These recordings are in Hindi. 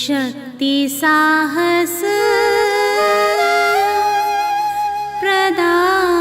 शक्ति साहस प्रदायिनी।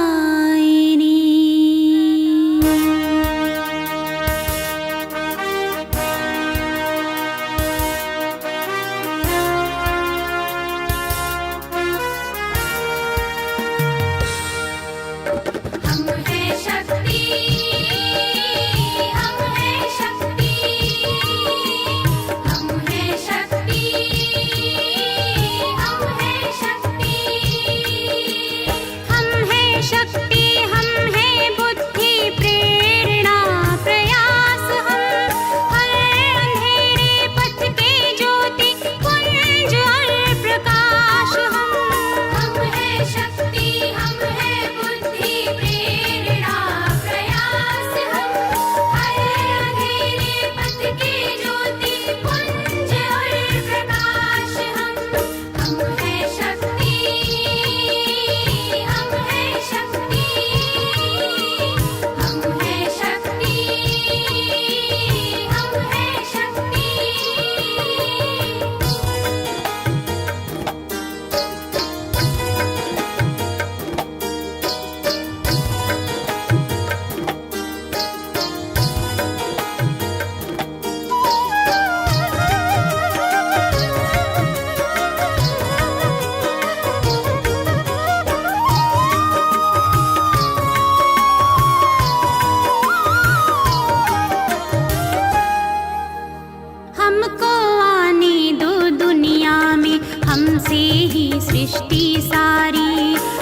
हमको आने दो दुनिया में, हमसे ही सृष्टि सारी।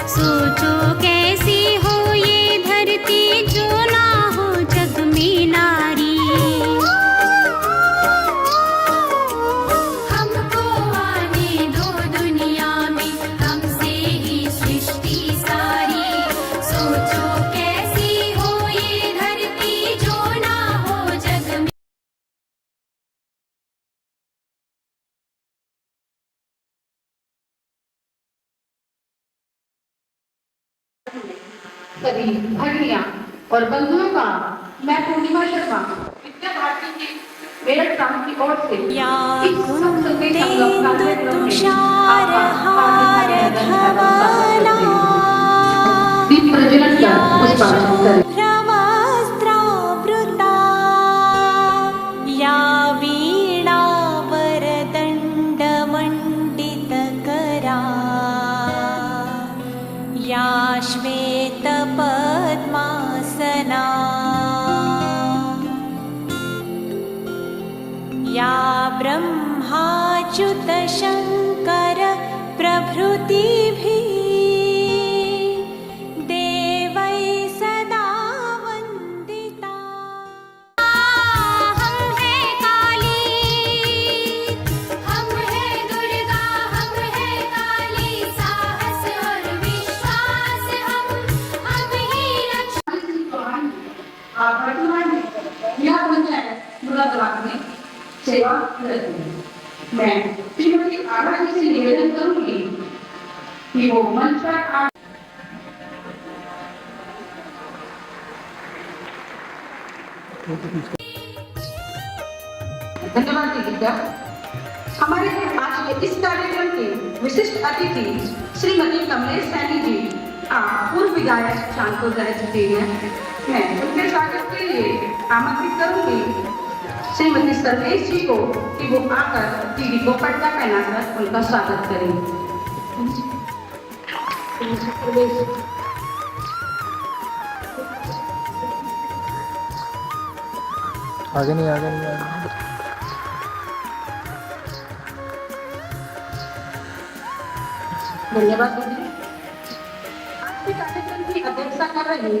सोचो कैसी हो ये धरती, जो ना हो जग में नारी। हमको आने दो दुनिया में, हमसे ही सृष्टि सारी। सोचो कैसी हो ये धरती, जो ना हो जग में। सभी भगिनियां और बंधुओं का मैं पूर्णिमा शर्मा विद्या भारती की मेरठ ग्राम की ओर से इस संस्कृति संगम कार्यक्रम में दीप प्रज्वलन कर पुष्पार्चन करें। श्वेतपद्मासना या ब्रह्माच्युतशङ्कर प्रभृतिभिः देवैः सदा वन्दिता। हम हैं काली, हम हैं दुर्गा, हम हैं काली। साहस और विश्वास हम ही वर्तमान में यह पंचायत मुरादाबाद में सेवा करती है। मैं श्रीमती आभा जी से निवेदन करूंगी कि वो मंच पर धन्यवाद दीजिएगा। हमारे आज के इस कार्यक्रम के विशिष्ट अतिथि श्रीमती कमलेश सैनी जी पूर्व विधायक शांतपुर जी हैं। मैं उनके स्वागत के लिए आमंत्रित करूंगी श्रीमती सर्वेश जी को कि वो आकर दीदी को पट्टा पहनाकर उनका स्वागत करें। आगे नहीं आगे। धन्यवाद दीदी। आज के कार्यक्रम की अध्यक्षता कर रही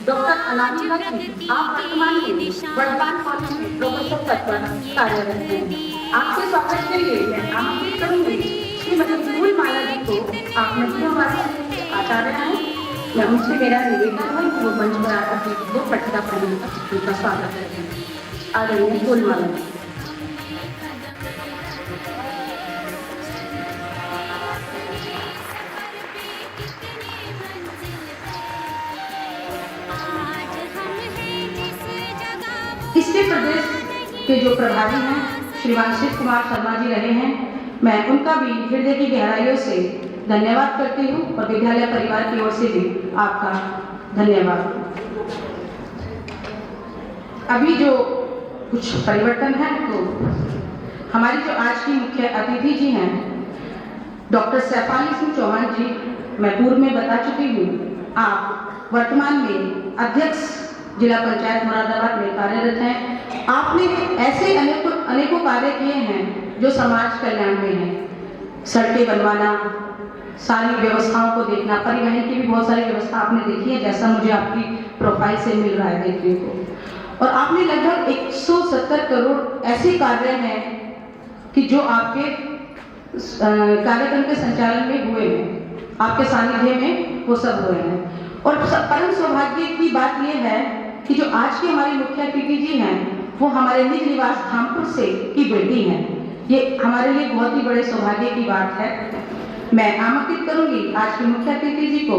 डॉक्टर अनामिका जी, आप वर्तमान में वर्धमान कॉलेज में प्रोफेसर पद पर कार्यरत हैं। आपके स्वागत के लिए मैं आमंत्रित करूंगी श्रीमती फूलमाला जी को। आप नदियों आचार्य हैं। मैं उनसे मेरा निवेदन है कि वो मंच पर आकर दीदी को पट्टा पहनाकर उनका स्वागत करें। आदरणीय फूलमाला जी। इसके प्रदेश के जो प्रभारी हैं श्रीमान शिव कुमार शर्मा जी रहे हैं, मैं उनका भी हृदय की गहराइयों से धन्यवाद करती हूँ और विद्यालय परिवार की ओर से भी आपका धन्यवाद। अभी जो कुछ परिवर्तन है, तो हमारी जो आज की मुख्य अतिथि जी हैं डॉक्टर सैफाली सिंह चौहान जी, मैं पूर्व में बता चुकी हूँ, आप वर्तमान में अध्यक्ष जिला पंचायत मुरादाबाद में कार्यरत हैं। आपने ऐसे अनेकों कार्य किए हैं जो समाज कल्याण में हैं। सड़कें बनवाना, सारी व्यवस्थाओं को देखना, परिवहन की भी बहुत सारी व्यवस्था आपने देखी है, जैसा मुझे आपकी प्रोफाइल से मिल रहा है देखने को। और आपने लगभग 170 करोड़ ऐसे कार्य हैं कि जो आपके कार्यक्रम के संचालन में हुए हैं, आपके सानिध्य में वो सब हुए हैं। और परम सौभाग्य की बात यह है कि जो आज की हमारी मुख्य अतिथि जी हैं वो हमारे निज निवास धामपुर से की बेटी हैं। ये हमारे लिए बहुत ही बड़े सौभाग्य की बात है। मैं आमंत्रित करूंगी आज की मुख्य अतिथि जी को,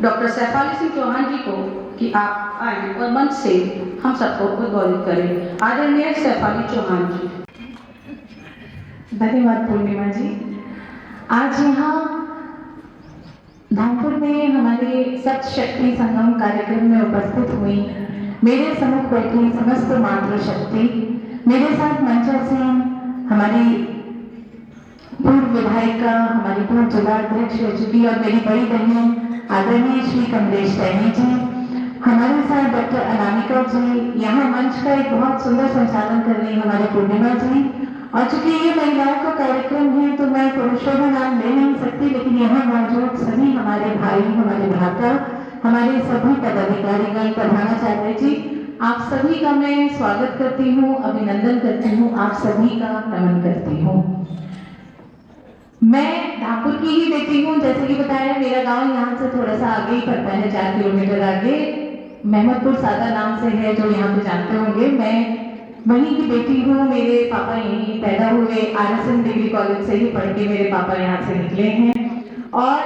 डॉक्टर सैफाली सिंह चौहान जी को, कि आप आए और मंच से हम सबको उद्बोधित करें। आदरणीय सैफाली चौहान जी। धन्यवाद पूर्णिमा जी। आज यहाँ धामपुर में हमारे सप्त शक्ति संगम कार्यक्रम में उपस्थित हुई मेरे सम्मुख बैठी समस्त मातृशक्ति, मेरे साथ मंचा से हमारी पूर्व विधायिका, हमारी पूर्व जिला अध्यक्ष रह चुकी और मेरी बड़ी बहन आदरणीय श्री कमलेश सैनी जी, हमारे साथ डॉक्टर अनामिका जी, यहाँ मंच का एक बहुत सुंदर संचालन कर रही हमारे पूर्णिमा जी। और चूंकि ये महिलाओं का कार्यक्रम है तो मैं पुरुषों का नाम ले नहीं सकती, लेकिन यहाँ मौजूद सभी हमारे भाई, हमारे भ्राता, हमारे सभी पदाधिकारीगण, प्रधानाचार्य जी, आप सभी का मैं स्वागत करती हूँ, अभिनंदन करती हूँ, आप सभी का नमन करती हूँ। मैं धामपुर की ही बेटी हूँ, जैसे कि बताया मेरा गांव यहाँ से थोड़ा सा आगे ही पड़ता है, 4 किलोमीटर आगे, महमदपुर सादा नाम से है, जो यहाँ पे जानते होंगे। मैं वहीं की बेटी हूँ, मेरे पापा यहीं पैदा हुए, RSM डिग्री कॉलेज से ही पढ़ के मेरे पापा यहाँ से निकले हैं। और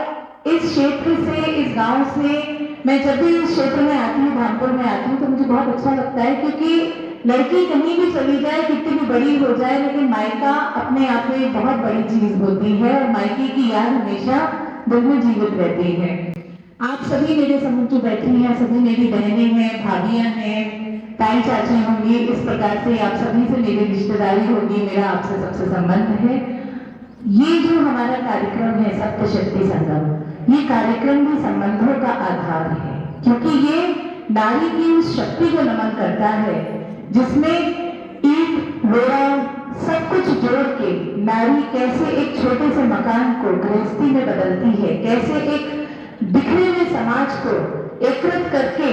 इस क्षेत्र से, इस गांव से मैं जब भी इस क्षेत्र में आती हूँ, धामपुर में आती हूँ, तो मुझे बहुत अच्छा लगता है, क्योंकि लड़की कहीं भी चली जाए, कितनी भी बड़ी हो जाए, लेकिन मायका अपने आप में एक बहुत बड़ी चीज होती है और मायके की याद हमेशा दिल में जीवित रहती है। आप सभी मेरे सम्मुख जो बैठी हैं, सभी मेरी बहनें हैं, भाभियां हैं, ताई चाची होंगी, इस प्रकार से आप सभी से मेरी रिश्तेदारी होगी, मेरा आपसे सबसे संबंध है। ये जो हमारा कार्यक्रम है सप्त शक्ति संगम, ये कार्यक्रम भी संबंधों का आधार है, क्योंकि ये नारी की उस शक्ति को नमन करता है जिसमें ईंट लोहा सब कुछ जोड़ के नारी कैसे एक छोटे से मकान को गृहस्थी में बदलती है, कैसे एक बिखरे हुए समाज को एकत्रित करके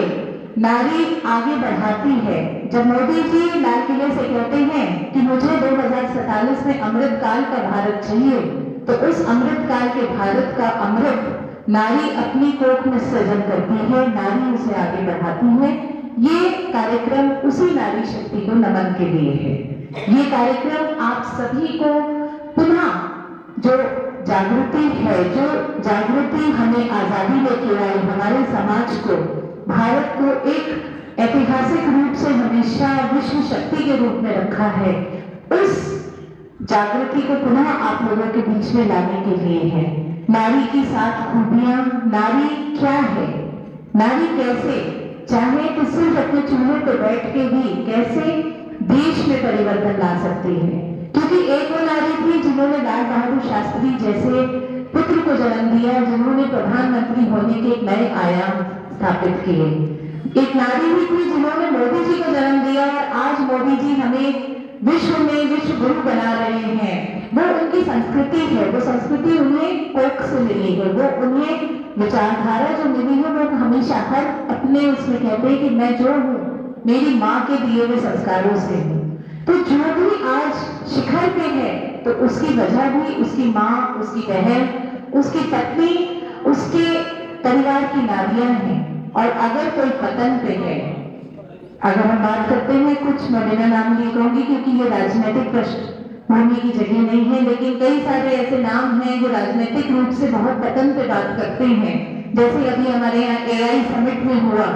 नारी आगे बढ़ाती है। जब मोदी जी लाल किले से कहते हैं कि मुझे 2047 में अमृत काल का भारत चाहिए, तो उस अमृत काल के भारत का अमृत नारी अपनी कोख में सृजन करती है, नारी उसे आगे बढ़ाती है। ये कार्यक्रम उसी नारी शक्ति को नमन के लिए है। ये कार्यक्रम आप सभी को पुनः जो जागृति है, जो जागृति हमें आजादी लेके आई, हमारे समाज को, भारत को एक ऐतिहासिक रूप से हमेशा विश्व शक्ति के रूप में रखा है, उस जागृति को पुनः आप लोगों के बीच में लाने के लिए है। नारी की 7 खूबियां, नारी क्या है, नारी कैसे, चाहे तो सिर्फ अपने चूल्हे पर बैठ के भी कैसे देश में परिवर्तन ला सकती है। क्योंकि एक वो नारी थी जिन्होंने लाल बहादुर शास्त्री जैसे पुत्र को जन्म दिया, जिन्होंने प्रधानमंत्री होने के एक नए आयाम स्थापित किए। एक नारी भी थी जिन्होंने मोदी जी को जन्म दिया और आज मोदी जी हमें विश्व में विश्व गुरु बना रहे हैं। वो उनकी संस्कृति है, वो संस्कृति उन्हें कोख से मिली है, वो उन्हें विचारधारा जो मिली है, वो हमेशा हर अपने उसमें कहते हैं कि मैं जो हूँ मेरी माँ के दिए हुए संस्कारों से हूँ। तो जो भी आज शिखर पे है तो उसकी वजह भी उसकी माँ, उसकी बहन, उसकी पत्नी, उसके परिवार की नारियां हैं। और अगर कोई पतन पे है, अगर हम बात करते हैं, कुछ मैं बिना नाम लिए कहूंगी क्योंकि ये राजनीतिक पृष्ठभूमि की जगह नहीं है, लेकिन कई सारे ऐसे नाम हैं जो राजनीतिक रूप से बहुत पतन पे बात करते हैं। जैसे अभी हमारे यहाँ AI समिट में हुआ,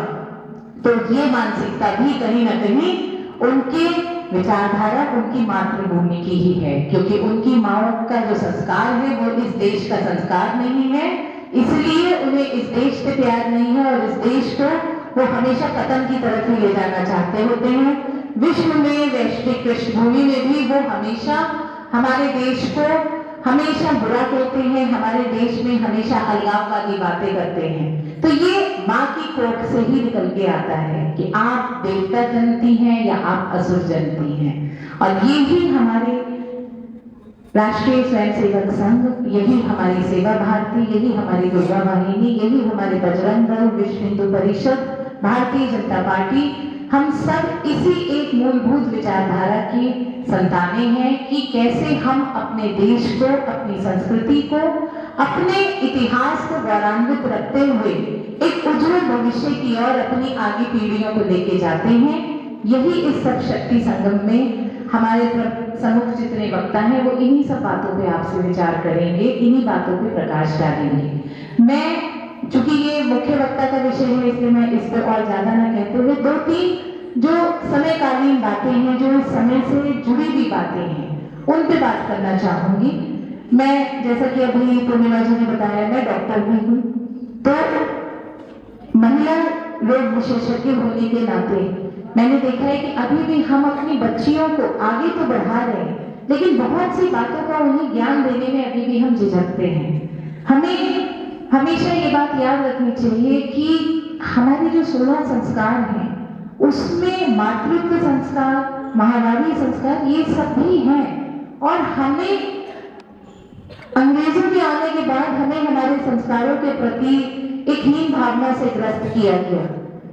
तो ये मानसिकता भी कहीं ना कहीं उनके विचारधारा उनकी मातृभूमि की ही है, क्योंकि उनकी माओ का जो संस्कार है वो इस देश का संस्कार नहीं है, इसलिए उन्हें इस देश से प्यार नहीं है और इस देश को वो हमेशा पतन की तरफ ही ले जाना चाहते होते हैं। विश्व में, वैश्विक पृष्ठभूमि में भी वो हमेशा हमारे देश को हमेशा बुरा कहते हैं, हमारे देश में हमेशा अलगाववादी बातें करते हैं। तो ये माँ की कोख से ही निकल के आता है कि आप देवता जनती हैं या आप असुर जनती हैं। और ये ही हमारे राष्ट्रीय स्वयंसेवक संघ, यही हमारी सेवा भारती, यही हमारी दुर्गा वाहिनी, यही हमारे बजरंग दल, विश्व हिंदू परिषद, भारतीय जनता पार्टी, हम सब इसी एक मूलभूत विचारधारा की संतानें हैं कि कैसे हम अपने देश को, अपनी संस्कृति को, अपने इतिहास को गौरवान्वित रखते हुए एक उज्जवल भविष्य की ओर अपनी आगे पीढ़ियों को लेके जाते हैं। यही इस सब शक्ति संगम में हमारे प्रमुख जितने वक्ता हैं वो इन्हीं सब बातों पे आपसे विचार करेंगे, इन्हीं बातों पे प्रकाश डालेंगे। मैं चूंकि ये मुख्य वक्ता का विषय है इसलिए मैं इस पर और ज्यादा ना कहते हुए 2-3 जो समयकालीन बातें हैं, जो समय से जुड़ी हुई बातें हैं, उन पे बात करना चाहूंगी। मैं, जैसा कि अभी पूर्णिमा जी ने बताया, मैं डॉक्टर भी हूँ, तो महिला रोग विशेषज्ञ होने के नाते मैंने देखा है कि अभी भी हम अपनी बच्चियों को आगे तो बढ़ा रहे हैं, लेकिन बहुत सी बातों का उन्हें ज्ञान देने में अभी भी हम झिझकते हैं। हमें हमेशा ये बात याद रखनी चाहिए कि हमारे जो 16 संस्कार हैं उसमें मातृत्व संस्कार, महावारी संस्कार, ये सब भी हैं। और हमें अंग्रेजों के आने के बाद हमें हमारे संस्कारों के प्रति एक हीन भावना से ग्रस्त किया गया।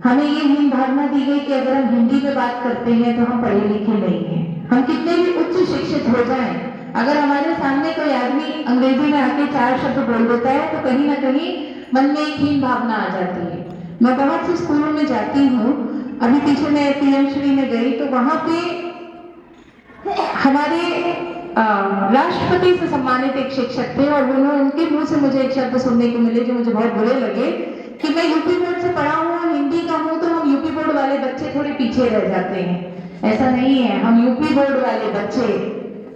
हमें ये हीन भावना दी गई कि अगर हम हिंदी में बात करते हैं तो हम पढ़े लिखे नहीं हैं। हम कितने भी उच्च शिक्षित हो जाएं, अगर हमारे सामने कोई आदमी अंग्रेजी में आके 4 शब्द बोल देता है तो कहीं ना कहीं मन में एक हीन भावना आ जाती है। मैं बहुत से स्कूलों में जाती हूँ, अभी पीछे मैं पीएम श्री में गई तो वहां पे हमारे राष्ट्रपति से सम्मानित एक शिक्षक थे और उनके मुंह से मुझे एक शब्द सुनने को मिले जो मुझे बहुत बुरे लगे कि मैं यूपी बोर्ड से पढ़ा हूँ, हिंदी का हूँ, तो हम यूपी बोर्ड वाले बच्चे थोड़े पीछे रह जाते हैं। ऐसा नहीं है, हम यूपी बोर्ड वाले बच्चे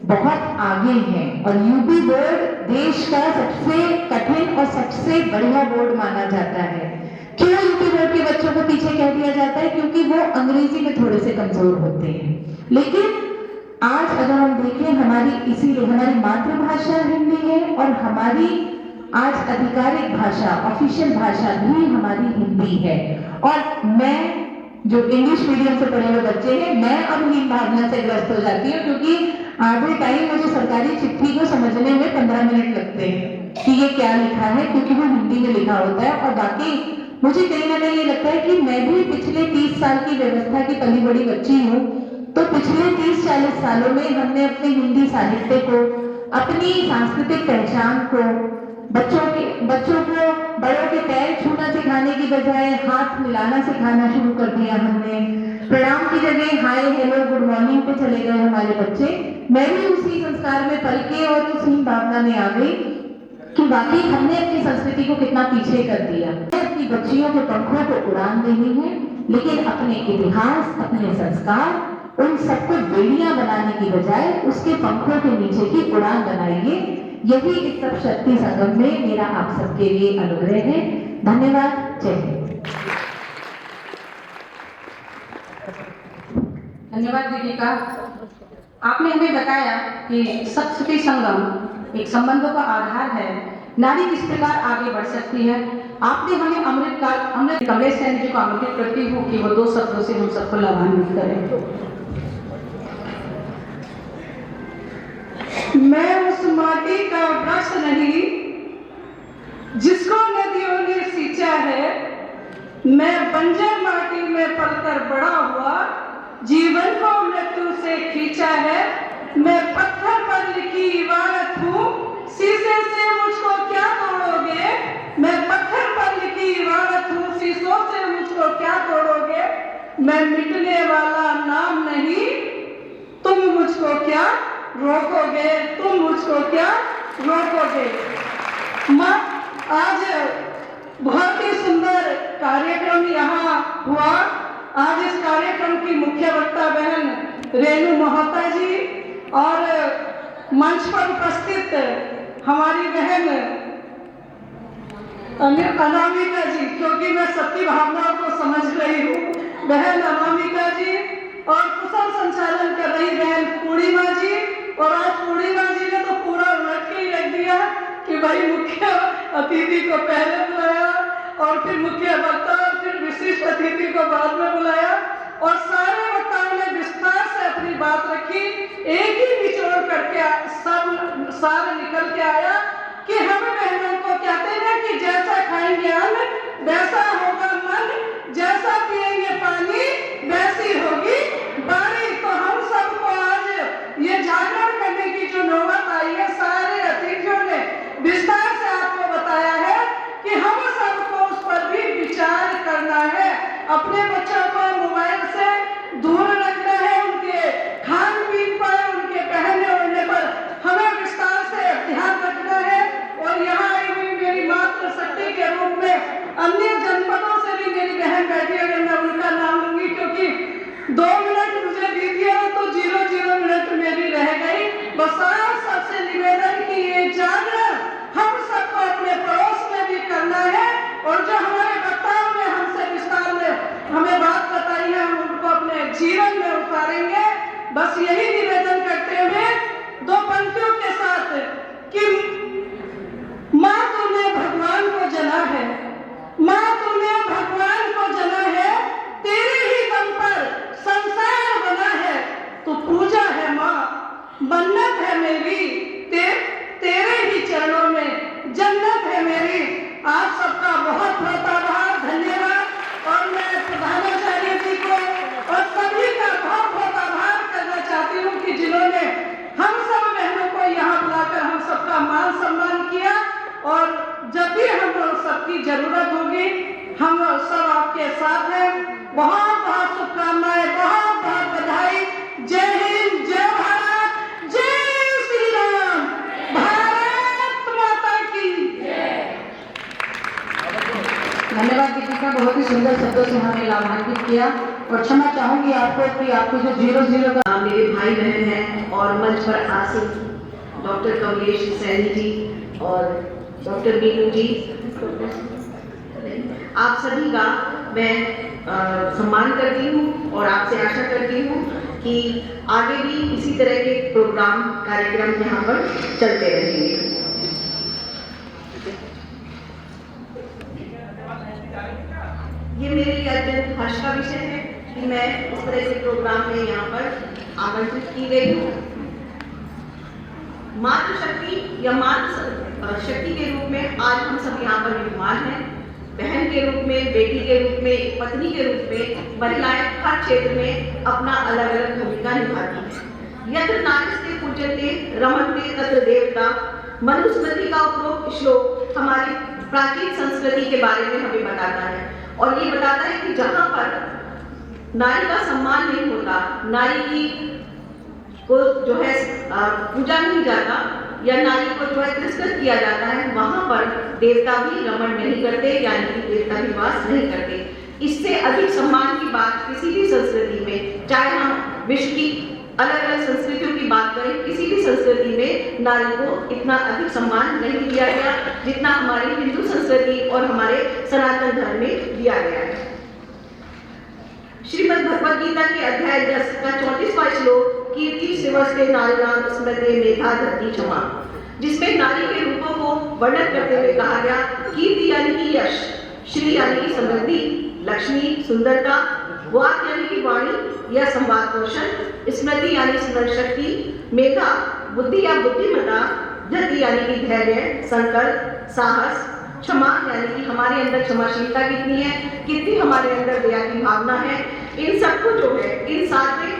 बहुत आगे हैं और यूपी बोर्ड देश का सबसे कठिन और सबसे बढ़िया बोर्ड माना जाता है। क्यों यूपी बोर्ड के बच्चों को पीछे कह दिया जाता है? क्योंकि वो अंग्रेजी में थोड़े से कमजोर होते हैं। लेकिन आज अगर हम देखें, इसीलिए हमारी मातृभाषा हिंदी है और हमारी आज आधिकारिक भाषा, ऑफिशियल भाषा भी हमारी हिंदी है। और मैं जो इंग्लिश मीडियम से पढ़े हुए बच्चे हैं, मैं अब हीन भावना से ग्रस्त हो जाती हूँ क्योंकि आधे टाइम मुझे सरकारी चिट्ठी को समझने में 15 मिनट लगते हैं कि ये क्या लिखा है, क्योंकि वो हिंदी में लिखा होता है। और बाकी मुझे कहीं ना कहीं ये लगता है कि मैं भी पिछले 30 साल की व्यवस्था की पली बड़ी बच्ची हूँ, तो पिछले 30-40 सालों में हमने अपने हिंदी साहित्य को, अपनी सांस्कृतिक पहचान को, बच्चों को बड़ों के पैर छूना सिखाने की बजाय हाथ मिलाना सिखाना शुरू कर दिया हमने। प्रणाम की जगह हाय, हेलो, गुड मॉर्निंग पे चले गए हमारे बच्चे। मैं भी उसी संस्कार में पल के और उस हीन भावना में आ गई कि वाकई हमने अपनी संस्कृति को कितना पीछे कर दिया। अपनी बच्चियों के पंखों को उड़ान देनी है, लेकिन अपने इतिहास, अपने संस्कार, उन सबको बेड़ियां बनाने की बजाय उसके पंखों के नीचे की उड़ान बनाइए। यही इस सब शक्ति संगम में मेरा आप सबके लिए अनुग्रह है। धन्यवाद। जय हिंद। धन्यवाद दीपिका। आपने हमें बताया कि शक्ति संगम एक संबंधों का आधार है, नारी किस प्रकार आगे बढ़ सकती है। आपने हमें अमृत कमलेश सेन जी को आमंत्रित करती हूँ कि वो 2 शब्दों से हम सबको लाभान्वित करें। मैं उस माटी का वृक्ष नहीं जिसको नदियों ने सींचा है, मैं बंजर माटी में पलकर बड़ा हुआ, जीवन को मृत्यु से खींचा है। मैं पत्थर पर लिखी इबारत हूँ, शीशे से मुझको क्या तोड़ोगे। मैं पत्थर पर लिखी इबारत हूँ, शीशों से मुझको क्या तोड़ोगे। मैं मिटने वाला नाम नहीं, तुम मुझको क्या रोकोगे, तुम मुझको क्या रोकोगे। माँ, आज बहुत ही सुंदर कार्यक्रम यहाँ हुआ। आज इस कार्यक्रम की मुख्य वक्ता बहन रेणु मोहता जी और मंच पर उपस्थित हमारी बहन अनामिका जी, क्योंकि मैं सबकी भावनाओं को समझ रही हूँ, बहन अनामिका जी और कुशल संचालन कर रही बहन पूर्णिमा जी। और आज पूर्णिमा जी ने तो पूरा उलट के ही रख दिया कि भाई मुख्य अतिथि को पहले बुलाया और फिर मुख्य वक्ता और फिर विशिष्ट अतिथि को बाद में बुलाया और सारे वक्ताओं ने विस्तार से अपनी बात रखी। एक ही निचोड़ करके सब सारे निकल के आया कि हम बहनों को कहते हैं कि जैसा खाएंगे अन्न वैसा होगा मन, जैसा पिएंगे पानी वैसी होगी बारी। तो हम सबको आज ये जागरण करने की जो नौबत आई है, सारे अतिथियों ने विस्तार से आपको बताया है कि हम सबको उस पर भी विचार करना है। अपने बच्चों को मोबाइल से दूर रखना है, उनके खान पीन पर, उनके पहनने ओढ़ने पर हमें विस्तार से ध्यान रखना है। और यहाँ आई हुई मेरी मातृ शक्ति के रूप में अन्य जनपदों से भी मेरी बहन बैठी, अगर मैं उनका नाम लूंगी क्योंकि 2 मिनट मुझे दी दिया तो 0 मिनट मेरी रह गई। बस आप सबसे निवेदन कि ये जागरण हम सबको अपने पड़ोस में भी करना है और जो हमारे वक्ताओं ने हमसे विस्तार में हमें बात बताई है हम उनको अपने जीवन में उतारेंगे। बस यही निवेदन करते हुए 2 पंक्तियों के साथ कि माँ तूने भगवान को जना है, माँ तूने भगवान को जना है, तेरे ही दम पर संसार बना है, तो पूजा है माँ, मन्नत है मेरी, तेरे ही चरणों में जन्नत है मेरी। आप सबका बहुत बहुत आभार, धन्यवाद। और मैं प्रधानाचार्य जी को और सभी का बहुत बहुत आभार करना चाहती हूँ कि जिन्होंने हम सब बहनों को यहाँ बुलाकर हम सबका मान सम्मान किया। और जब भी हम सबकी जरूरत होगी हम सब आपके साथ हैं। बहुत बहुत शुभकामनाएं, बहुत बहुत बधाई। जय हिंद, जय भारत, जय श्री राम, भारत माता की। धन्यवाद दीपिका, बहुत ही सुंदर शब्दों से हमें लाभान्वित किया। और क्षमा चाहूंगी आपको कि आपको जो 00 का मेरे भाई बहन हैं और मंच पर आसीन डॉक्टर कमलेश सैनी जी और डॉक्टर मीनू जी, आप सभी का मैं सम्मान करती हूँ और आपसे आशा करती हूँ कि आगे भी इसी तरह के प्रोग्राम कार्यक्रम यहाँ पर चलते रहेंगे। ये मेरे लिए अत्यंत हर्ष का विषय है कि मैं इस तरह के प्रोग्राम में यहाँ पर आमंत्रित की गई हूँ। मातृशक्ति या मातृ शक्ति के रूप में आज हम सब यहाँ पर विद्यमान हैं। बहन के रूप में, बेटी के रूप में, पत्नी के रूप में महिलाएं हर क्षेत्र में अपना अलग अलग भूमिका निभाती हैं। यत्र नारीस्ते पूज्यते रमन्ते तत्र देवता, मनुस्मृति का उपरोक्त श्लोक हमारी प्राचीन संस्कृति के बारे में हमें बताता है और ये बताता है कि जहाँ पर नारी का सम्मान नहीं होता, नारी की को जो है पूजा नहीं जाता या नारी को जो है तिरस्कृत किया जाता है, वहां पर देवता भी रमण नहीं करते, यानी कि देवता भी वास नहीं करते। इससे अधिक सम्मान की बात किसी भी संस्कृति में, चाहे हम विश्व की अलग अलग संस्कृतियों की बात करें, किसी भी संस्कृति में नारी को इतना अधिक सम्मान नहीं दिया गया जितना हमारी हिंदू संस्कृति और हमारे सनातन धर्म में दिया गया है। श्रीमद् भगवद गीता के अध्याय 10 का 34वां श्लोक कीर्ति शिवस्ते नारीणां स्मृते मेधा धरती क्षमा, जिसमें नारी के रूपों को वर्णन करते हुए कहा गया कीर्ति यानी कि यश, श्री यानी कि समृद्धि, लक्ष्मी सुंदरता, वाक यानी कि वाणी या संवाद कौशल, स्मृति यानी स्मरण शक्ति, मेधा बुद्धि या बुद्धिमत्ता, धृति यानी कि धैर्य, संकल्प, साहस, क्षमा यानी कि हमारे अंदर क्षमाशीलता कितनी है, कितनी हमारे अंदर दया की भावना है। इन सबको जो है, इन सारे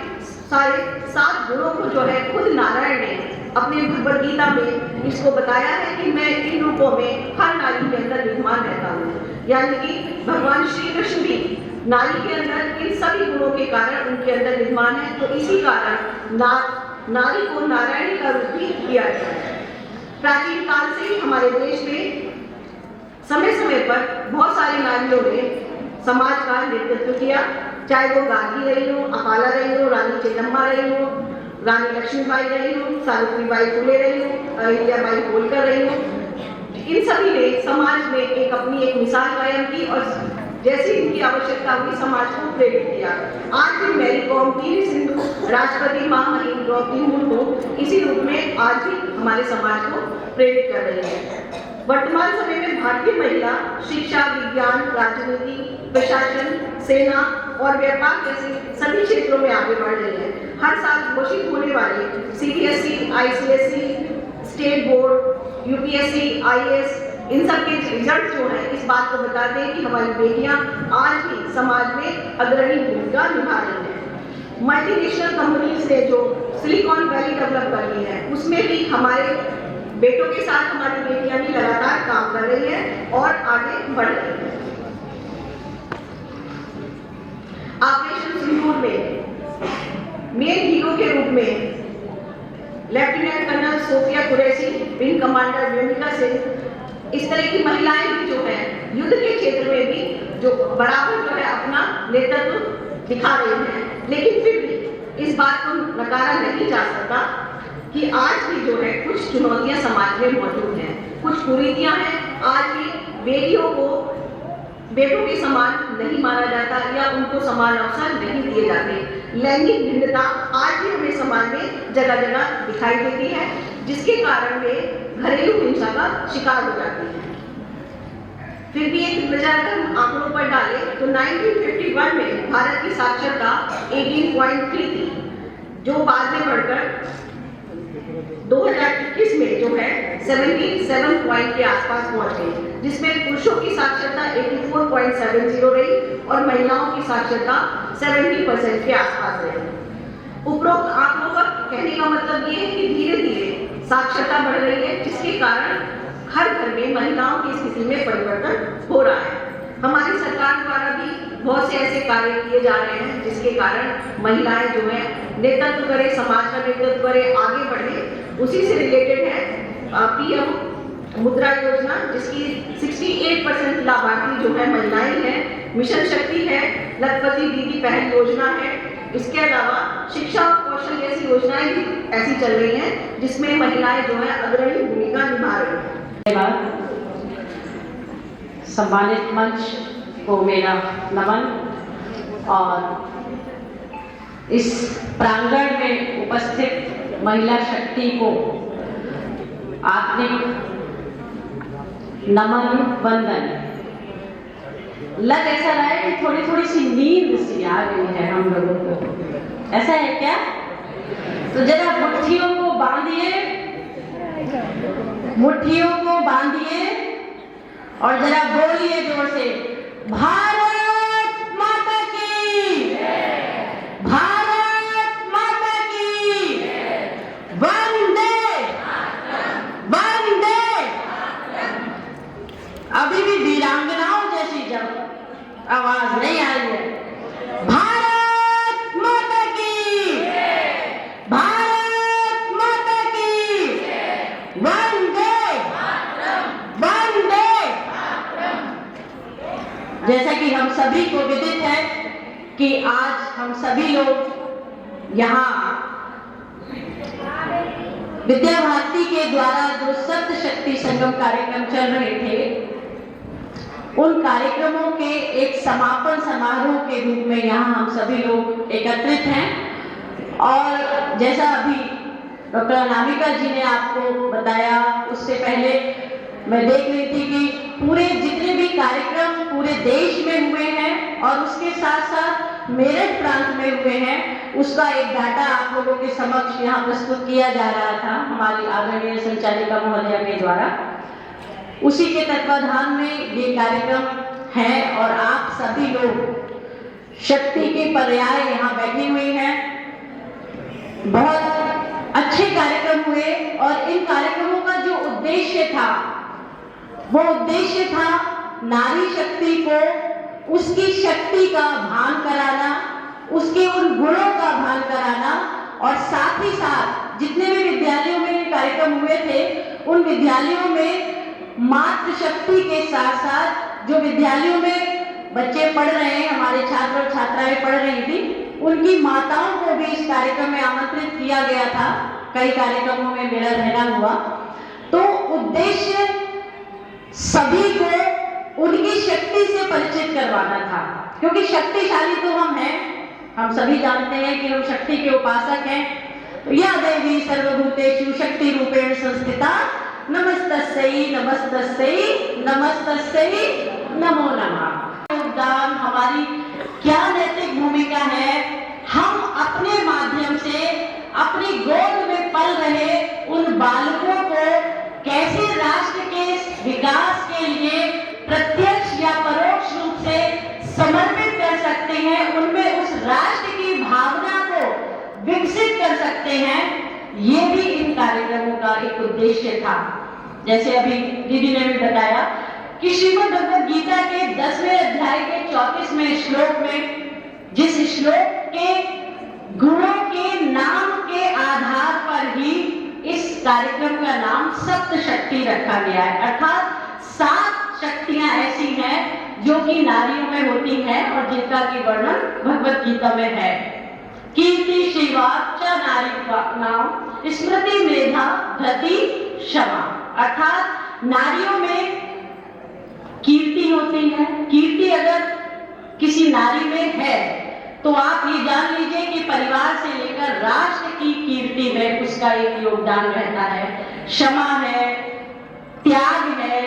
7 गुणों को जो है खुद नारायण ने अपने भगवद गीता में इसको बताया है कि मैं इन रूपों में हर नारी के अंदर विद्यमान रहता हूँ। यानी कि भगवान श्री कृष्ण भी नारी के अंदर इन सभी गुणों के कारण उनके अंदर विद्यमान है। तो इसी कारण नारी को नारायणी का रूप भी दिया गया है। प्राचीन काल से ही हमारे देश में समय समय पर बहुत सारी नारियों ने समाज का नेतृत्व किया। चाहे वो गांधी रही हो, अकाला रही हो, रानी चेन्नम्मा रही हो, रानी लक्ष्मीबाई रही हो, सावित्रीबाई फुले रही हो, अहिल्याबाई होलकर रही हो, इन सभी ने समाज में एक अपनी एक मिसाल कायम की और जैसी इनकी आवश्यकता हुई समाज को प्रेरित किया। आज भी मैरी कॉम, पीवी सिंधु, राष्ट्रपति महामहिम द्रौपदी मुर्मू इसी रूप में आज भी हमारे समाज को प्रेरित कर रही है। वर्तमान समय में भारतीय महिला शिक्षा, विज्ञान, राजनीति, प्रशासन, सेना और व्यापार जैसे सभी क्षेत्रों में आगे बढ़ रही है। हर साल घोषित होने वाले CBSE, ICSE, state board, UPSC, IAS इन सब के रिजल्ट जो है इस बात को बताते हैं कि हमारी बेटियां आज भी समाज में अग्रणी भूमिका निभा रही हैं। मल्टीनेशनल कंपनीज ने जो सिलिकॉन वैली डेवलप कर ली है उसमें भी हमारे बेटों के साथ हमारी बेटियां भी लगातार काम कर रही हैं और आगे बढ़ रही हैं। ऑपरेशन सिंदूर में मेन हीरो के रूप में lieutenant colonel Sofia Qureshi, wing commander Vyomika Singh, इस तरह की महिलाएं भी जो है युद्ध के क्षेत्र में भी जो बराबर जो है अपना नेतृत्व दिखा रही हैं। लेकिन फिर भी इस बात को नकारा नहीं जा सकता कि आज भी जो है कुछ चुनौतियां समाज में मौजूद हैं, कुछ कुरीतियां हैं। आज भी बेटों के समान नहीं माना जाता या उनको समान अवसर नहीं दिए जाते। लैंगिक भिन्नता आज भी हमें समाज में जगह जगह दिखाई देती है, जिसके कारण वे घरेलू हिंसा का शिकार हो जाती है। फिर भी एक नजर अगर हम आंकड़ों पर डालें तो 1951 में भारत की साक्षरता 18.3 थी, जो बाद में बढ़कर 2021 में जो है 77 पॉइंट के आसपास पहुंच गई, जिसमें पुरुषों की साक्षरता 84.70 रही और महिलाओं की साक्षरता 70% के आसपास रही। उपरोक्त आंकड़ों का कहने का मतलब ये है कि धीरे धीरे साक्षरता बढ़ रही है, जिसके कारण हर घर में महिलाओं की स्थिति में परिवर्तन हो रहा है। हमारी सरकार द्वारा भी बहुत से ऐसे कार्य किए जा रहे हैं जिसके कारण महिलाएं जो है नेतृत्व करें, समाज का नेतृत्व करें, आगे बढ़े। उसी से रिलेटेड है PM मुद्रा योजना, जिसकी 68% लाभार्थी जो है महिलाएं हैं। मिशन शक्ति है, लखपति दीदी पहल योजना है। इसके अलावा शिक्षा और कौशल जैसी योजनाएं भी ऐसी चल रही हैं जिसमें महिलाएं जो है अग्रणी भूमिका निभा रही हैं। सम्मानित मंच को मेरा नमन और इस प्रांगण में उपस्थित महिला शक्ति को आत्मिक नमन वंदन। लग ऐसा रहा है कि थोड़ी थोड़ी सी नींद सी आ गई है हम लोगों को, ऐसा है क्या? तो जरा मुट्ठियों को बांधिए और जरा बोलिए जोर से, भारत माता की, भारत माता की, वंदे वंदे। अभी भी वीरांगनाओं जैसी जब आवाज नहीं आई है। भारत माता की, भारत माता की, वंदे वंदे। जैसा कि हम सभी को विदित है कि आज हम सभी लोग यहाँ विद्या भारती के द्वारा जो सप्त शक्ति संगम कार्यक्रम चल रहे थे, उन कार्यक्रमों के एक समापन समारोह के रूप में यहाँ हम सभी लोग एकत्रित हैं। और जैसा अभी डॉक्टर अनामिका जी ने आपको बताया, उससे पहले मैं देख रही थी कि पूरे जितने भी कार्यक्रम पूरे देश में हुए हैं और उसके साथ साथ मेरठ प्रांत में हुए हैं, उसका एक डाटा आप लोगों के समक्ष यहाँ प्रस्तुत किया जा रहा था हमारी आदरणीय संचालिका महोदया के द्वारा। उसी के तत्वाधान में ये कार्यक्रम है और आप सभी लोग शक्ति के पर्याय यहाँ बैठी हुई हैं। बहुत अच्छे कार्यक्रम हुए और इन कार्यक्रमों का जो उद्देश्य था वो उद्देश्य था नारी शक्ति को उसकी शक्ति का भान कराना, उसके उन गुणों का भान कराना और साथ ही साथ जितने भी विद्यालयों में ये कार्यक्रम हुए थे उन विद्यालयों में मातृशक्ति के साथ साथ जो विद्यालयों में बच्चे पढ़ रहे हैं, हमारे छात्र और छात्राएं पढ़ रही थी, उनकी माताओं को भी इस कार्यक्रम में आमंत्रित किया गया था। कई कार्यक्रमों में मेरा रहना हुआ। तो उद्देश्य सभी को उनकी शक्ति से परिचित करवाना था, क्योंकि शक्तिशाली तो हम हैं, हम सभी जानते हैं कि हम शक्ति के उपासक हैं। तो या देवी सर्वभूतेषु शक्ति रूपेण संस्थिता नमस्तस्यै नमस्तस्यै नमस्तस्यै नमो नमः। योगदान हमारी क्या नैतिक भूमिका है, हम अपने माध्यम से अपनी गोद में पल रहे उन बालकों को कैसे राष्ट्र के विकास के लिए प्रत्यक्ष या परोक्ष रूप से समर्पित कर सकते हैं, उनमें उस राष्ट्र की भावना को विकसित कर सकते हैं, ये भी इन कार्यक्रमों का एक उद्देश्य था। जैसे अभी दीदी ने भी बताया कि श्रीमद् भगवद गीता के 10वें अध्याय के 34वें श्लोक में जिस श्लोक के गुणों के नाम के आधार पर ही इस कार्यक्रम का नाम सप्त शक्ति रखा गया है, अर्थात 7 शक्तियां ऐसी हैं जो कि नारियों में होती हैं और जिनका की वर्णन भगवद गीता में है। कीर्ति शिवा च नारी नाम स्मृति मेधा धृति क्षमा, अर्थात नारियों में कीर्ति होती है। कीर्ति अगर किसी नारी में है तो आप ये जान लीजिए कि परिवार से लेकर राष्ट्र की कीर्ति में उसका एक योगदान रहता है। क्षमा है, त्याग है,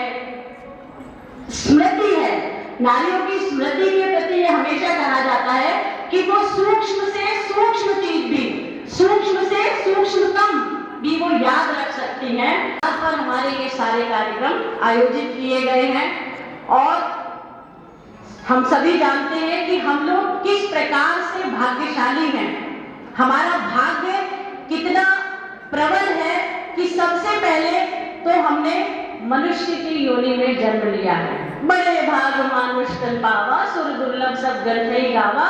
स्मृति है। नारियों की स्मृति के प्रति ये हमेशा कहा जाता है कि वो सूक्ष्म से सूक्ष्म चीज भी, सूक्ष्म से सूक्ष्मतम भी वो याद रख सकती हैं। आज पर हमारे ये सारे कार्यक्रम आयोजित किए गए हैं और हम सभी जानते हैं कि हम लोग किस प्रकार से भाग्यशाली हैं। हमारा भाग्य कितना प्रबल है कि सबसे पहले तो हमने मनुष्य की योनि में जन्म लिया है। बड़े भाग मानुष तन पावा, सुर दुर्लभ सब ग्रंथई गावा,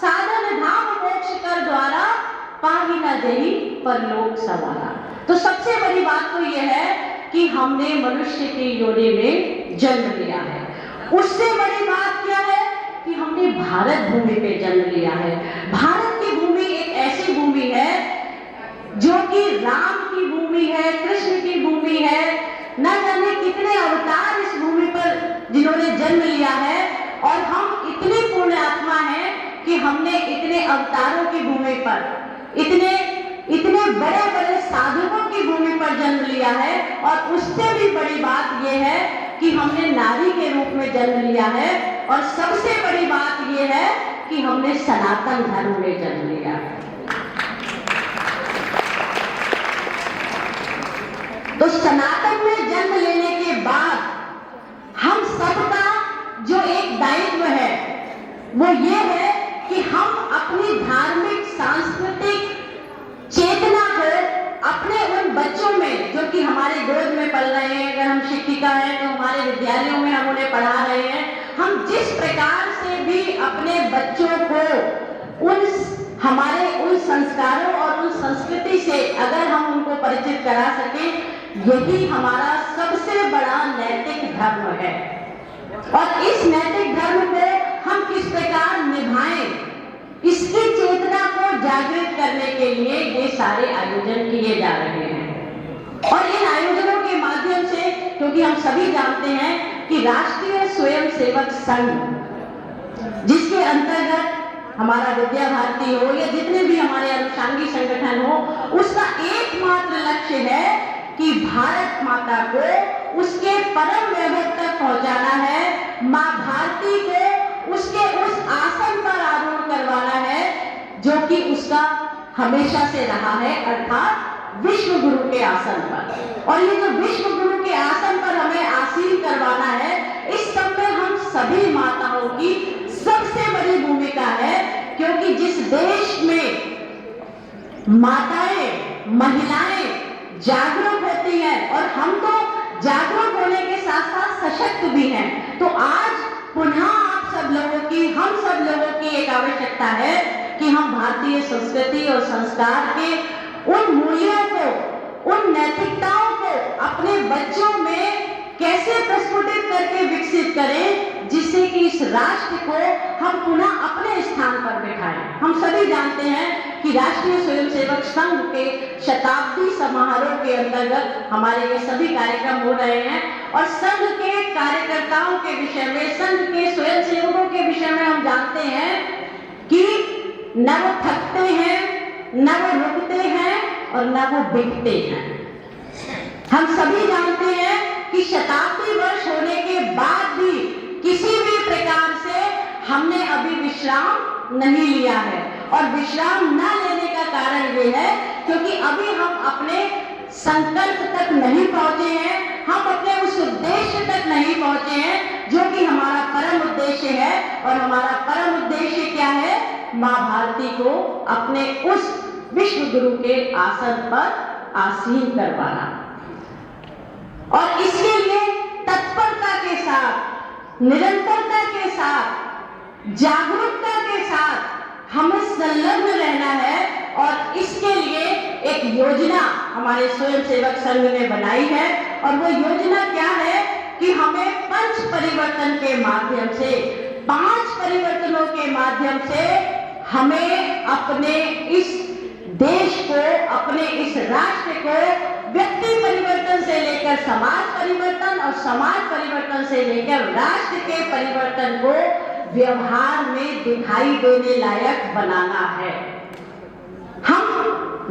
साधन धाम मोक्ष कर द्वारा पाही न देही परलोक सवारा। तो सबसे बड़ी बात तो यह है कि हमने मनुष्य की योनि में जन्म लिया है। उससे बड़ी बात क्या है कि हमने भारत भूमि पे जन्म लिया है। भारत की भूमि एक ऐसी भूमि है जो कि राम की भूमि है, कृष्ण की भूमि है, न जाने कितने अवतार इस भूमि पर जिन्होंने जन्म लिया है। और हम इतनी पुण्य आत्मा हैं कि हमने इतने अवतारों की भूमि पर, इतने बड़े बड़े साधुओं की भूमि पर जन्म लिया है। और उससे भी बड़ी बात यह है कि हमने नारी के रूप में जन्म लिया है। और सबसे बड़ी बात यह है कि हमने सनातन धर्म में जन्म लिया है। तो सनातन में जन्म लेने के बाद हम सबका जो एक दायित्व है वो ये है कि हम अपनी धार्मिक सांस्कृतिक चेतना को अपने उन बच्चों में जो कि हमारे गोद में पल रहे हैं, अगर हम शिक्षिका हैं तो हमारे विद्यालयों में हम उन्हें पढ़ा रहे हैं, हम जिस प्रकार से भी अपने बच्चों को हमारे उन संस्कारों और उन संस्कृति से अगर हम उनको परिचित करा सकें, यही हमारा सबसे बड़ा नैतिक धर्म है। और इस नैतिक धर्म को हम किस प्रकार निभाएं, इसकी चेतना को जागृत करने के लिए ये सारे आयोजन किए जा रहे हैं। और इन आयोजनों के माध्यम से, क्योंकि हम सभी जानते हैं कि राष्ट्रीय स्वयंसेवक संघ, जिसके अंतर्गत हमारा विद्या भारती हो या जितने भी हमारे अनुषंगी संगठन हो, उसका एकमात्र लक्ष्य है कि भारत माता को उसके परम वैभव तक पहुंचाना है, माँ भारती को उसके उस आसन पर आरूढ़ करवाना है जो कि उसका हमेशा से रहा है, अर्थात विश्व गुरु के आसन पर। और ये जो विश्व गुरु के आसन पर हमें आसीन करवाना है, इस सब में हम सभी माताओं की सबसे बड़ी भूमिका है। क्योंकि जिस देश में माताएं, महिलाएं जागरूक होती हैं, और हम तो जागरूक होने के साथ साथ सशक्त भी हैं, तो आज पुनः आप सब लोगों की, हम सब लोगों की एक आवश्यकता है कि हम भारतीय संस्कृति और संस्कार के उन मूल्यों को, उन नैतिकताओं को अपने बच्चों में कैसे प्रस्फुटित करके विकसित करें, जिससे कि इस राष्ट्र को हम पुनः अपने स्थान पर बैठाएं। हम सभी जानते हैं कि राष्ट्रीय स्वयंसेवक संघ के शताब्दी समारोह के अंतर्गत हमारे ये सभी कार्यक्रम हो रहे हैं और संघ के कार्यकर्ताओं के विषय में, संघ के स्वयंसेवकों के विषय में हम जानते हैं कि न वो थकते हैं, न वो रुकते हैं और न वो बिकते हैं। हम सभी जानते हैं कि शताब्दी वर्ष होने के बाद भी किसी भी प्रकार से हमने अभी विश्राम नहीं लिया है और विश्राम न लेने का कारण ये है क्योंकि अभी हम अपने संकल्प तक नहीं पहुंचे हैं, हम अपने उस उद्देश्य तक नहीं पहुंचे हैं जो कि हमारा परम उद्देश्य है। और हमारा परम उद्देश्य क्या है? मां भारती को अपने उस विश्व गुरु के आसन पर आसीन करवाना। और इसके लिए तत्परता के साथ, निरंतरता के साथ, जागरूकता के साथ हमें संलग्न रहना है। और इसके लिए एक योजना हमारे स्वयंसेवक संघ ने बनाई है और वो योजना क्या है कि हमें पंच परिवर्तन के माध्यम से, 5 परिवर्तनों के माध्यम से हमें अपने इस देश को, अपने इस राष्ट्र को व्यक्ति परिवर्तन से लेकर समाज परिवर्तन और समाज परिवर्तन से लेकर राष्ट्र के परिवर्तन को व्यवहार में दिखाई देने लायक बनाना है। हम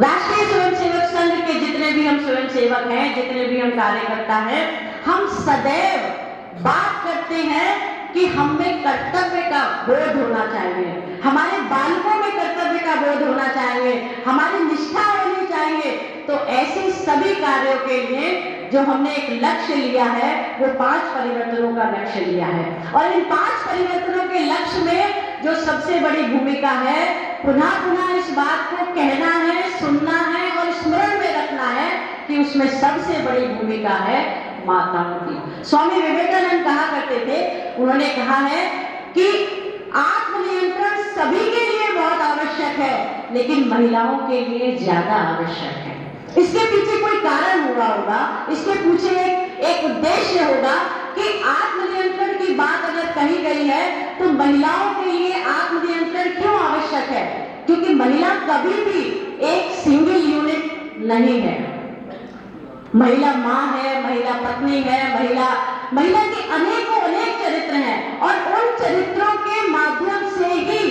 राष्ट्रीय स्वयंसेवक संघ के जितने भी हम स्वयंसेवक हैं, जितने भी हम कार्यकर्ता हैं, हम सदैव बात करते हैं कि हमें कर्तव्य का बोध होना चाहिए, हमारे बालकों में कर्तव्य का बोध होना चाहिए, हमारी निष्ठा होनी चाहिए। तो ऐसे सभी कार्यों के लिए जो हमने एक लक्ष्य लिया है वो 5 परिवर्तनों का लक्ष्य लिया है। और इन 5 परिवर्तनों के लक्ष्य में जो सबसे बड़ी भूमिका है, पुनः पुनः इस बात को कहना है, सुनना है और स्मरण में रखना है कि उसमें सबसे बड़ी भूमिका है माताओं की। स्वामी विवेकानंद कहा करते थे, उन्होंने कहा है कि आत्मनियंत्रण सभी के लिए बहुत आवश्यक है लेकिन महिलाओं के लिए ज्यादा आवश्यक है। इसके पीछे कोई कारण हुआ होगा, इसके पीछे एक उद्देश्य होगा कि आत्मनियंत्रण की बात अगर कही गई है तो महिलाओं के लिए आत्मनियंत्रण क्यों आवश्यक है? क्योंकि महिला कभी भी एक सिंगल यूनिट नहीं है। महिला माँ है, महिला पत्नी है, महिला के अनेक चरित्र हैं और उन चरित्रों के माध्यम से ही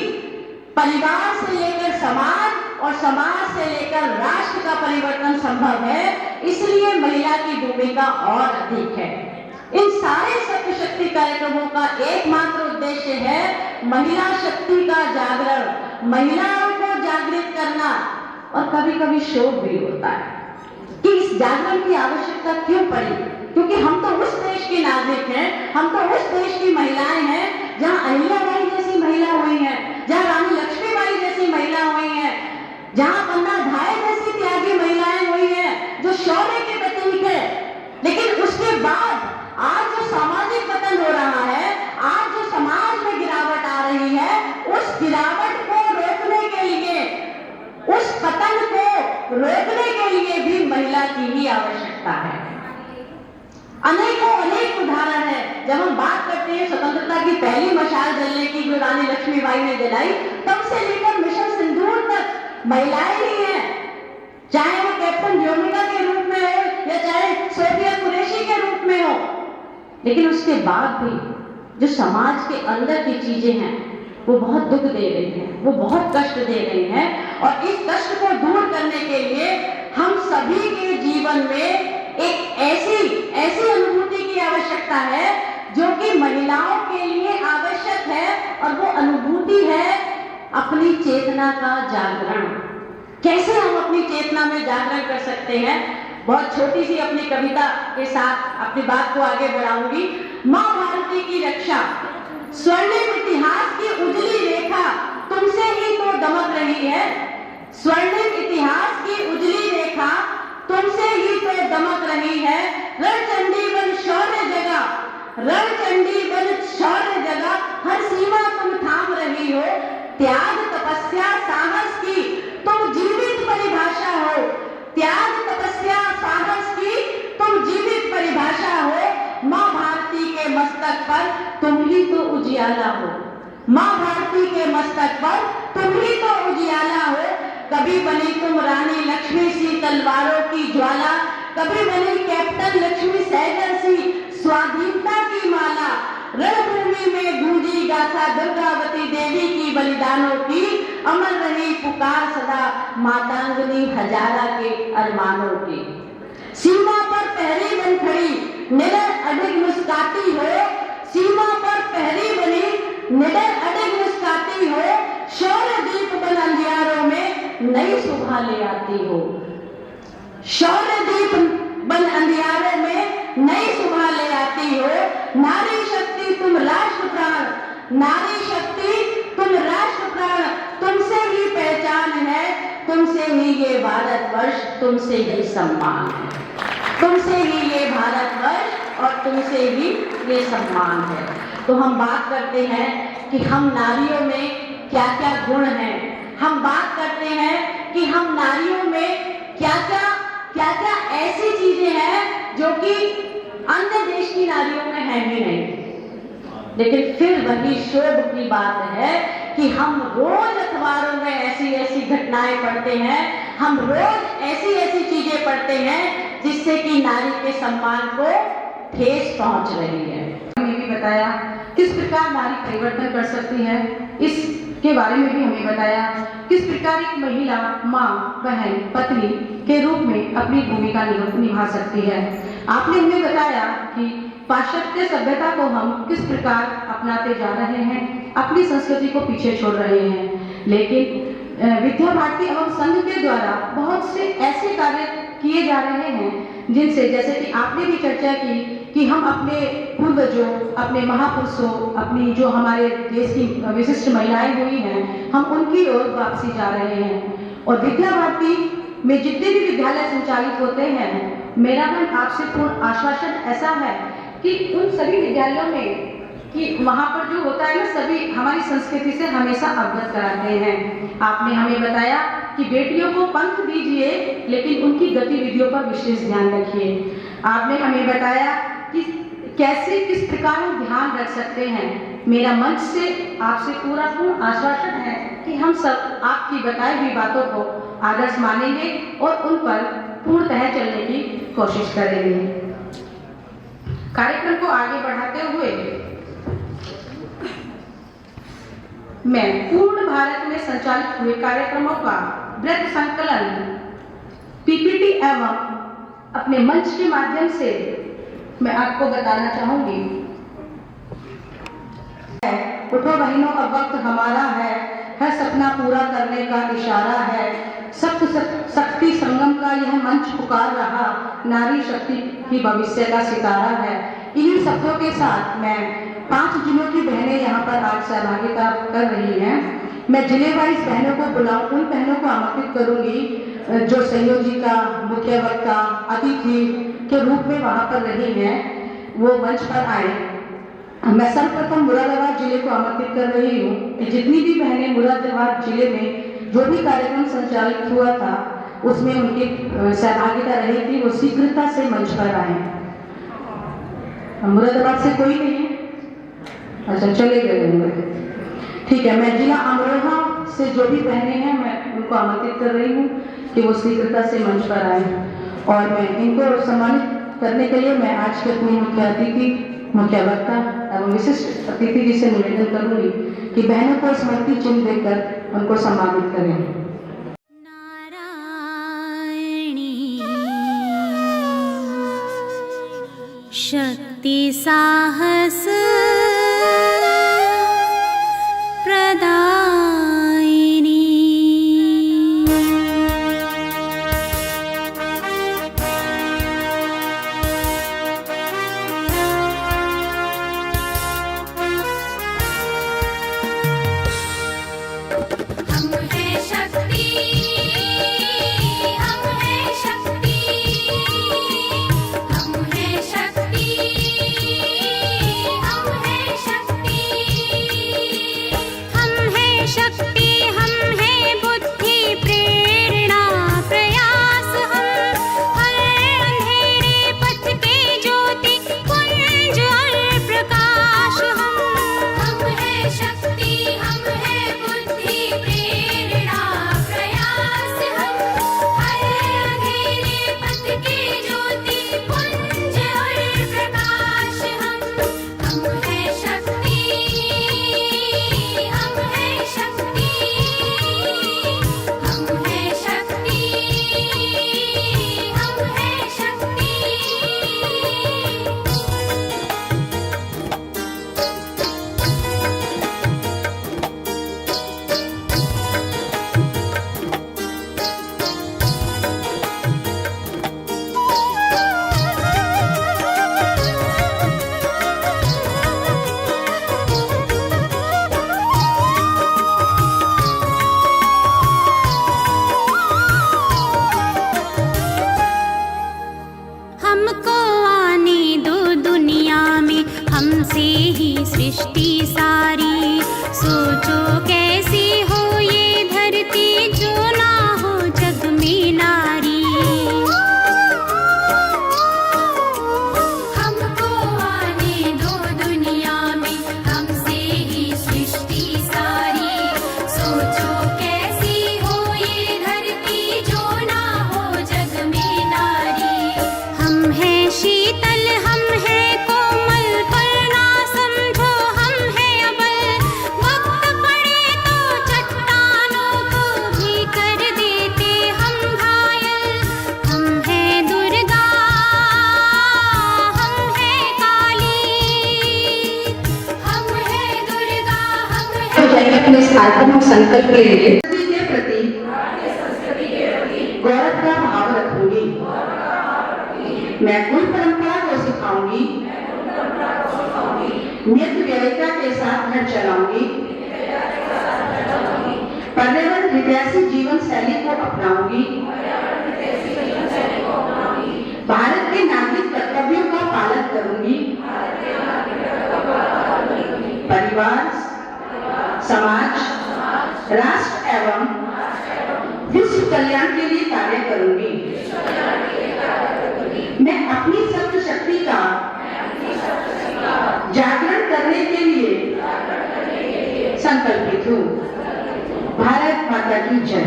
परिवार से लेकर समाज और समाज से लेकर राष्ट्र का परिवर्तन संभव है। इसलिए महिला की भूमिका और अधिक है। इन सारे सत्य शक्ति कार्यक्रमों का एकमात्र उद्देश्य है महिला शक्ति का जागरण, महिलाओं को जागृत करना। और कभी कभी शोक भी होता है कि इस जागरण की आवश्यकता क्यों पड़ी, क्योंकि हम तो उस देश के नागरिक हैं, हम तो उस देश की महिलाएं हैं जहां अहिल्याबाई जैसी महिला हुई है, जहां रानी लक्ष्मीबाई जैसी महिला हुई है, जहां पन्ना धाय जैसी त्यागी महिलाएं हुई हैं जो शौर्य के प्रतीक है। लेकिन उसके बाद आज जो सामाजिक पतन हो रहा है, आज जो समाज में गिरावट आ रही है, उस गिरावट को रोकने के लिए, उस पतन को रोकने के लिए भी महिला की ही आवश्यकता है। अनेक उदाहरण है। जब हम बात करते हैं स्वतंत्रता की पहली मशाल जलने की जो रानी लक्ष्मीबाई ने जलाई, तब से लेकर मिशन सिंदूर तक महिलाएं ही हैं, चाहे वो कैप्टन व्योमिका के रूप में हो या चाहे सोफिया कुरैशी के रूप में हो। लेकिन उसके बाद भी जो समाज के अंदर की चीजें हैं वो बहुत दुख दे रही हैं, वो बहुत कष्ट दे रही हैं। और इस कष्ट को दूर करने के लिए हम सभी के जीवन में एक ऐसी अनुभूति की आवश्यकता है जो कि महिलाओं के लिए आवश्यक है। और वो अनुभूति है अपनी चेतना का जागरण। कैसे हम अपनी चेतना में जागरण कर सकते हैं? बहुत छोटी सी अपनी कविता के साथ अपनी बात को आगे बढ़ाऊंगी। मां भारती की रक्षा, स्वर्णिम इतिहास की उजली रेखा तुमसे ही तो दमक रही है। स्वर्णिम इतिहास की उजली रेखा तुमसे ही तो दमक रही है। रणचंडी बन शौर्य जगह, रणचंडी बन शौर्य जगह, हर सीमा तुम थाम रही हो। त्याग तपस्या साहस की तुम जीवित परिभाषा हो। त्याग तपस्या साहस की तुम जीवित परिभाषा हो। मां भारती के के मस्तक पर तुम ही तो उजियाला हो, माँ भारती के मस्तक पर तुम ही तो उजियाला हो। कभी बनी तुम रानी लक्ष्मी सी तलवारों की ज्वाला, कभी बनी कैप्टन लक्ष्मी सहगल सी स्वाधीनता की माला। रणभूमि में गूंजी गाथा दुर्गावती देवी की बलिदानों की, अमर रही पुकार सदा मातांगनी हजारा के अरमानों की। सीमा पर पहरी बन खड़ी निडर अडिग मुस्काती हो, सीमा पर पहरी बनी निडर अडिग मुस्काती हो। शौर्य दीप बन अंधियारों में नई सुबह ले आती हो, शौर्य दीप बन अंधियारों में नई सुबह ले आती हो। नारी शक्ति तुम राष्ट्र प्राण, नारी शक्ति तुम राष्ट्र प्राण, तुमसे ही पहचान है, तुमसे ही ये भारतवर्ष, तुमसे ही सम्मान है, तुमसे ही ये भारतवर्ष और तुमसे ही ये सम्मान है। तो हम बात करते हैं कि हम नारियों में क्या क्या गुण हैं, हम बात करते हैं कि हम नारियों में क्या क्या ऐसी चीजें हैं जो कि अन्य देश की नारियों में है ही नहीं। लेकिन फिर वही शोभ की बात है कि हम रोज अखबारों में ऐसी ऐसी घटनाएं पढ़ते हैं, हम रोज ऐसी ऐसी चीजें पढ़ते हैं जिससे कि नारी के सम्मान को ठेस पहुंच रही है। हमें भी बताया किस प्रकार नारी परिवर्तन कर सकती है, इसके बारे में भी हमें बताया किस प्रकार एक महिला माँ, बहन, पत्नी के रूप में अपनी भूमिका निभा सकती है। आपने हमें बताया कि पाश्चात्य सभ्यता को हम किस प्रकार अपनाते जा रहे हैं, अपनी संस्कृति को पीछे छोड़ रहे हैं, लेकिन विद्या भारती एवं संघ के द्वारा बहुत से ऐसे कार्य किए जा रहे हैं जिनसे, जैसे कि आपने भी चर्चा की कि हम अपने पूर्वजों, अपने महापुरुषों, अपनी जो हमारे देश की विशिष्ट महिलाएं हुई हैं, हम उनकी ओर वापसी जा रहे हैं। और विद्या भारती में जितने भी विद्यालय संचालित होते हैं, मेरा मन आपसे पूर्ण आश्वासन ऐसा है कि उन सभी विद्यालयों में कि वहाँ पर जो होता है ना, सभी हमारी संस्कृति से हमेशा अवगत कराते हैं। आपने हमें बताया कि बेटियों को पंथ दीजिए लेकिन उनकी गतिविधियों पर विशेष ध्यान रखिए। आपने हमें बताया कि कैसे किस प्रकार हम ध्यान रख सकते हैं। मेरा मंच से आपसे पूर्ण आश्वासन है कि हम सब आपकी बताई हुई बातों को आदर्श मानेंगे और उन पर पूर्णतः चलने की कोशिश करेंगे। कार्यक्रम को आगे बढ़ाते हुए मैं पूर्ण भारत में संचालित हुए कार्यक्रमों का वृत्त संकलन पीपीटी एवं अपने मंच के माध्यम से मैं आपको बताना चाहूंगी। उठो बहनों, अब वक्त हमारा है सपना पूरा करने का इशारा है। शक्ति संगम का यह मंच पुकार रहा, नारी शक्ति की भविष्य का सितारा है। इन्हीं शब्दों के साथ मैं 5 जिलों की बहनें यहाँ पर आज सहभागिता कर रही हैं। मैं जिले वाइज बहनों को बुलाऊं, उन बहनों को आमंत्रित करूंगी जो संयोजिका, मुख्य वक्ता, अतिथि के रूप में वहाँ पर रही हैं, वो मंच पर आए। मैं सर्वप्रथम मुरादाबाद जिले को आमंत्रित कर रही हूँ कि जितनी भी बहनें मुरादाबाद जिले में जो भी कार्यक्रम संचालित हुआ था उसमें उनकी सहभागिता रही थी, वो शीघ्रता से मंच पर आए। मुरादाबाद से कोई नहीं है? अच्छा, चले गए होंगे। ठीक है, मैं जिला अमरोहा से जो भी बहनें हैं मैं उनको आमंत्रित कर रही हूँ कि वो शीघ्रता से मंच पर आए। और मैं इनको सम्मानित करने के लिए मैं आज के अपनी मुख्य अतिथि, मुख्य वक्ता एवं विशिष्ट अतिथि जी से निवेदन करूंगी कि बहनों को स्मृति चिन्ह देकर उनको सम्मानित करें। शक्ति साहस प्रदायिनी। हम हैं शक्ति, हम हैं शक्ति, हम हैं शक्ति, हम सृष्टि सारी। सोचो कैसी हो ये धरती जो ना हो जग में नारी। हमको आने दो दुनिया में हमसे ही सृष्टि सारी। सोचो कैसी हो ये धरती जो ना हो जग में नारी। हम हैं शीतल हम हैं कोमल पर ना समझो हम हैं अबल। वक्त पड़े तो चट्टानों को भी कर देते हम घायल। हम हैं दुर्गा हम हैं काली। हम हैं दुर्गा हम हैं अपने सार्थक संकल्प लेंगे के प्रति गौरव का भाव रखूंगी। मैं कुल परंपरा को सिखाऊंगी। नित्य व्ययिता के साथ घर चलाऊंगी। पर्यावरण हितैषी जीवन शैली को अपनाऊंगी। भारत के नागरिक कर्तव्यों का पालन करूंगी। परिवार समाज राष्ट्र एवं विश्व कल्याण के लिए कार्य करूंगी। मैं अपनी सत्य शक्ति का जागरण करने के लिए संकल्पित हूँ। भारत माता की जय।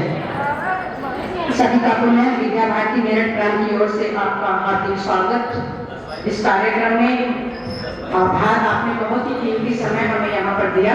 सभी का पुनः विद्या भारती मेरठ प्रांत की ओर से आपका हार्दिक स्वागत इस कार्यक्रम में। आभार, आपने बहुत ही कीमती समय हमें यहाँ पर दिया।